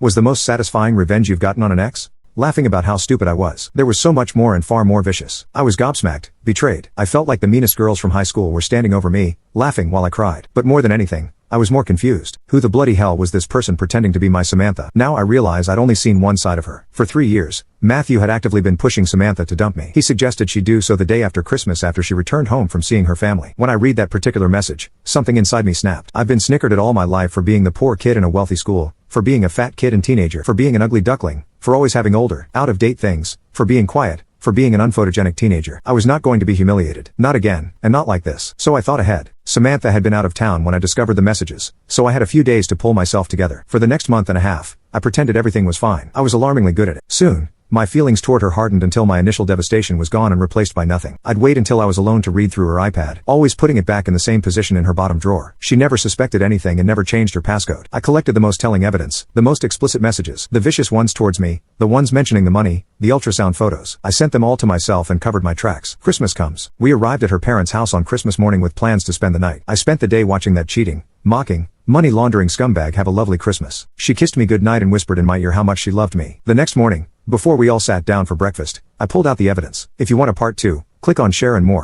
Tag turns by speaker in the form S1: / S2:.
S1: Was the most satisfying revenge you've gotten on an ex? Laughing about how stupid I was. There was so much more and far more vicious. I was gobsmacked, betrayed. I felt like the meanest girls from high school were standing over me, laughing while I cried. But more than anything, I was more confused. Who the bloody hell was this person pretending to be my Samantha? Now I realize I'd only seen one side of her. For 3 years, Matthew had actively been pushing Samantha to dump me. He suggested she do so the day after Christmas after she returned home from seeing her family. When I read that particular message, something inside me snapped. I've been snickered at all my life for being the poor kid in a wealthy school, for being a fat kid and teenager, for being an ugly duckling, for always having older, out-of-date things, for being quiet, for being an unphotogenic teenager. I was not going to be humiliated. Not again, and not like this. So I thought ahead. Samantha had been out of town when I discovered the messages, so I had a few days to pull myself together. For the next month and a half, I pretended everything was fine. I was alarmingly good at it. Soon, my feelings toward her hardened until my initial devastation was gone and replaced by nothing. I'd wait until I was alone to read through her iPad, always putting it back in the same position in her bottom drawer. She never suspected anything and never changed her passcode. I collected the most telling evidence, the most explicit messages, the vicious ones towards me, the ones mentioning the money, the ultrasound photos. I sent them all to myself and covered my tracks. Christmas comes. We arrived at her parents' house on Christmas morning with plans to spend the night. I spent the day watching that cheating, mocking, money laundering scumbag have a lovely Christmas. She kissed me goodnight and whispered in my ear how much she loved me. The next morning, before we all sat down for breakfast, I pulled out the evidence. If you want a part 2, click on share and more.